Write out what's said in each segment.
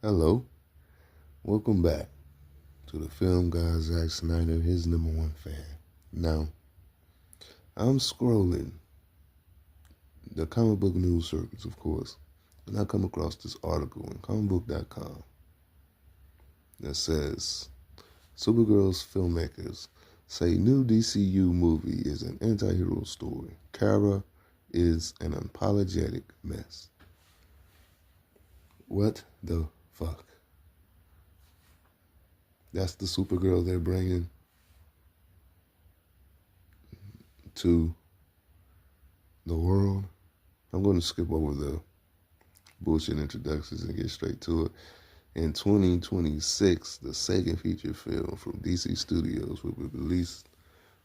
Hello, welcome back to the Film Guy Zack Snyder, his #1 fan. Now, I'm scrolling the comic book news circuits, of course, and I come across this article in comicbook.com that says Supergirl's filmmakers say new DCU movie is an anti-hero story. Kara is an unapologetic mess. What the fuck? That's the Supergirl they're bringing to the world. I'm going to skip over the bullshit introductions and get straight to it. In 2026, the second feature film from DC Studios will be released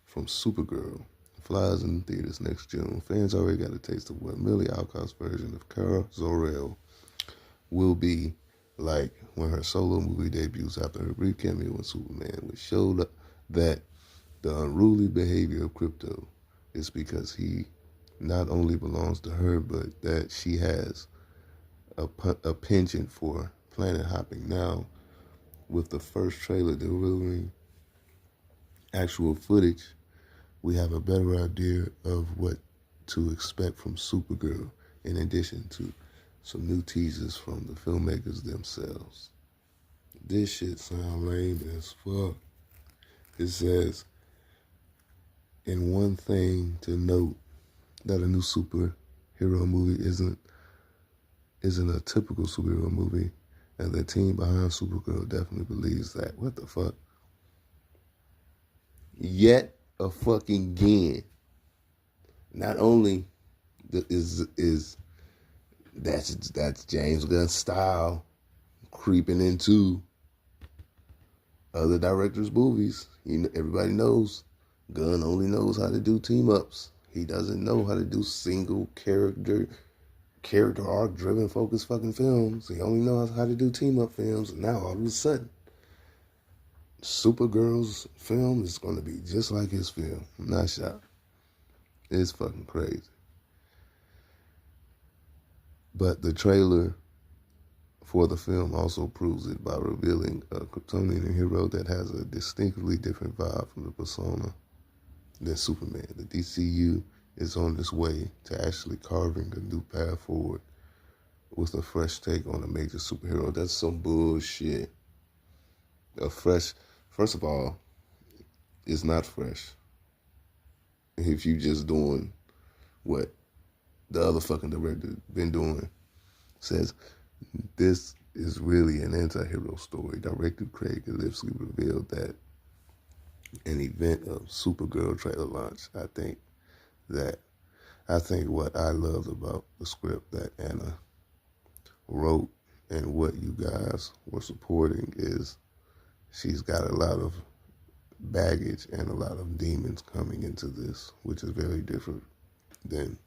from Supergirl. It flies in theaters next June. Fans already got a taste of what Millie Alcott's version of Kara Zor-El will be like when her solo movie debuts after her brief cameo in Superman, which showed that the unruly behavior of Crypto is because he not only belongs to her, but that she has a penchant for planet hopping. Now, with the first trailer delivering actual footage, we have a better idea of what to expect from Supergirl, in addition to some new teasers from the filmmakers themselves. This shit sounds lame as fuck. It says, in one thing to note, that a new superhero movie isn't a typical superhero movie, and the team behind Supergirl definitely believes that. What the fuck? Yet a fucking again. Not only is that's James Gunn's style creeping into other directors' movies. Everybody knows Gunn only knows how to do team ups. He doesn't know how to do single character arc driven focus fucking films. He only knows how to do team up films. And now all of a sudden, Supergirl's film is going to be just like his film. I'm not shocked. It's fucking crazy. But the trailer for the film also proves it by revealing a Kryptonian hero that has a distinctly different vibe from the persona than Superman. The DCU is on its way to actually carving a new path forward with a fresh take on a major superhero. That's some bullshit. First of all, it's not fresh. If you just doing what the other fucking director been doing, says this is really an anti-hero story. Director Craig Gillespie revealed that an event of Supergirl trailer launch. I think what I loved about the script that Anna wrote and what you guys were supporting is she's got a lot of baggage and a lot of demons coming into this, which is very different than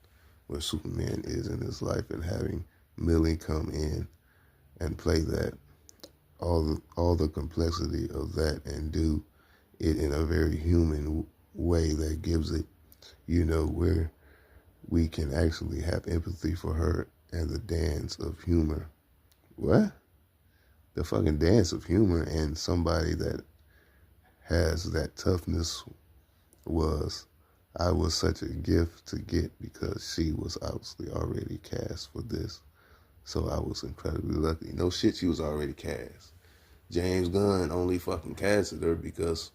where Superman is in his life, and having Millie come in and play that, all the complexity of that, and do it in a very human way that gives it, where we can actually have empathy for her and the dance of humor. What? The fucking dance of humor, and somebody that has that toughness I was such a gift to get because she was obviously already cast for this. So I was incredibly lucky. No shit, she was already cast. James Gunn only fucking casted her because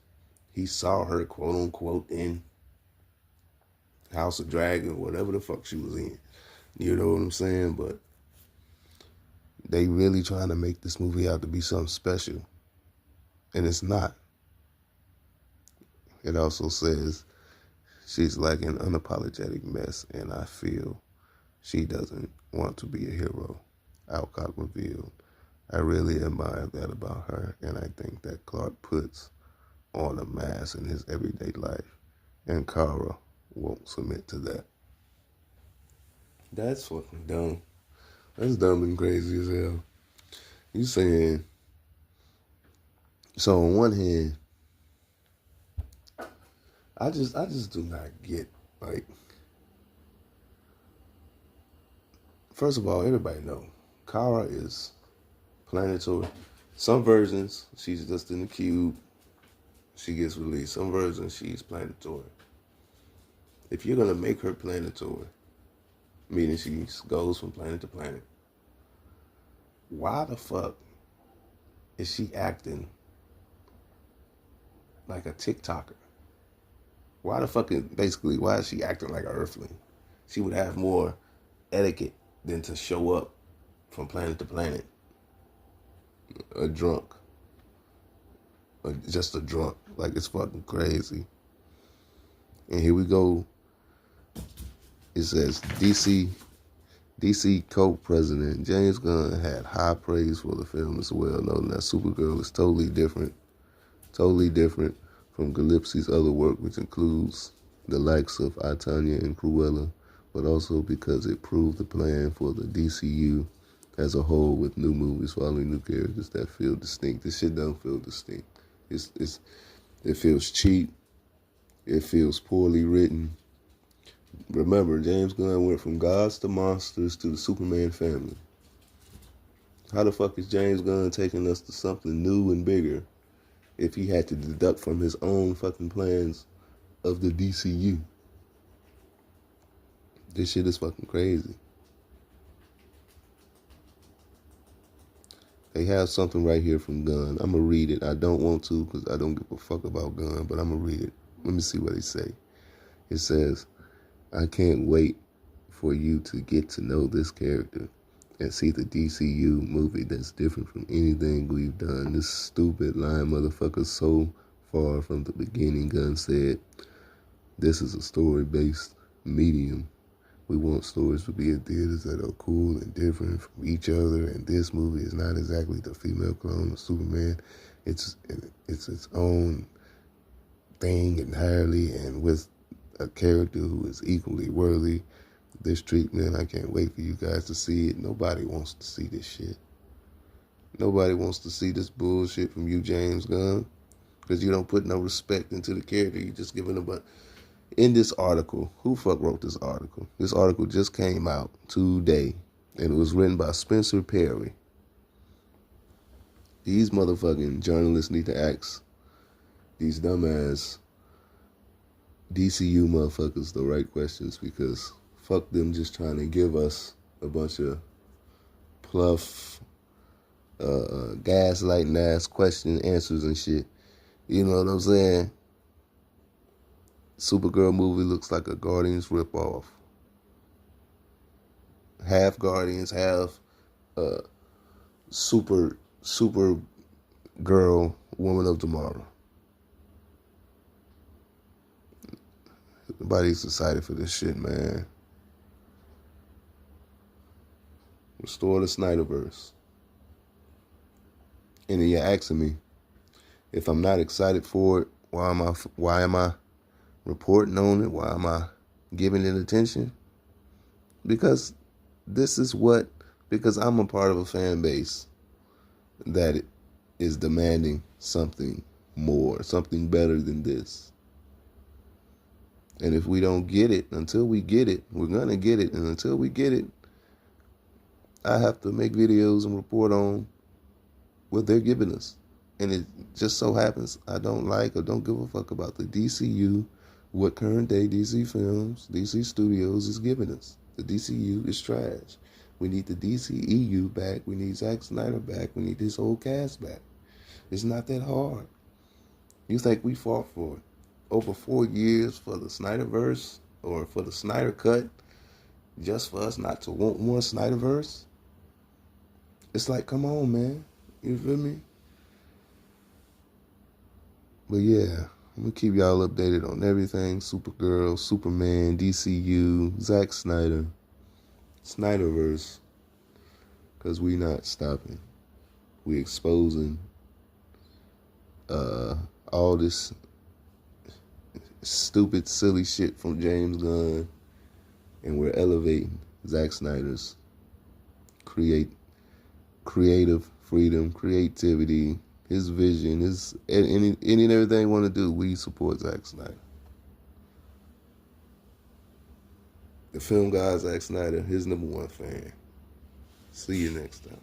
he saw her, quote unquote, in House of Dragon, whatever the fuck she was in. You know what I'm saying? But they really trying to make this movie out to be something special. And it's not. It also says she's like an unapologetic mess, and I feel she doesn't want to be a hero. Alcott revealed. I really admire that about her, and I think that Clark puts on a mask in his everyday life, and Kara won't submit to that. That's fucking dumb. That's dumb and crazy as hell. You saying, so on one hand, I just do not get, like, first of all, everybody know Kara is planetary. Some versions, she's just in the cube. She gets released. Some versions, she's planetary. If you're going to make her planetary, meaning she goes from planet to planet, why the fuck is she acting like a TikToker? Why the fuck why is she acting like an earthling? She would have more etiquette than to show up from planet to planet a drunk. Or just a drunk. Like, it's fucking crazy. And here we go. It says DC co-president James Gunn had high praise for the film as well, noting that Supergirl is totally different from Gillespie's other work, which includes the likes of I, Tonya and Cruella, but also because it proved the plan for the DCU as a whole, with new movies following new characters that feel distinct. This shit don't feel distinct. It feels cheap. It feels poorly written. Remember, James Gunn went from gods to monsters to the Superman family. How the fuck is James Gunn taking us to something new and bigger if he had to deduct from his own fucking plans of the DCU? This shit is fucking crazy. They have something right here from Gunn. I'm going to read it. I don't want to because I don't give a fuck about Gunn, but I'm going to read it. Let me see what they say. It says, I can't wait for you to get to know this character and see the DCU movie that's different from anything we've done. This stupid lying motherfucker so far from the beginning. Gunn said, this is a story-based medium. We want stories to be in theaters that are cool and different from each other, and this movie is not exactly the female clone of Superman. It's its own thing entirely, and with a character who is equally worthy of this treatment. I can't wait for you guys to see it. Nobody wants to see this shit. Nobody wants to see this bullshit from you, James Gunn, because you don't put no respect into the character. You just giving them a... In this article, who fuck wrote this article? This article just came out today, and it was written by Spencer Perry. These motherfucking journalists need to ask these dumbass DCU motherfuckers the right questions, because fuck them just trying to give us a bunch of pluff, gaslighting ass question answers and shit. You know what I'm saying? Supergirl movie looks like a Guardians ripoff. Half Guardians, half Supergirl, Woman of Tomorrow. Nobody's excited for this shit, man. Restore the Snyderverse. And then you're asking me, if I'm not excited for it, why am I reporting on it? Why am I giving it attention? Because I'm a part of a fan base that is demanding something more, something better than this. And if we don't get it, until we get it, we're going to get it. And until we get it, I have to make videos and report on what they're giving us. And it just so happens I don't like or don't give a fuck about the DCU, what current day DC Films, DC Studios is giving us. The DCU is trash. We need the DCEU back. We need Zack Snyder back. We need this whole cast back. It's not that hard. You think we fought for over 4 years for the Snyderverse or for the Snyder Cut just for us not to want more Snyderverse? It's like, come on, man. You feel me? But yeah, I'm going to keep y'all updated on everything. Supergirl, Superman, DCU, Zack Snyder, Snyderverse. Because we not stopping. We exposing all this stupid, silly shit from James Gunn. And we're elevating Zack Snyder's creative freedom, creativity, his vision, his any and everything he want to do. We support Zack Snyder. The film guy, Zack Snyder, his #1 fan. See you next time.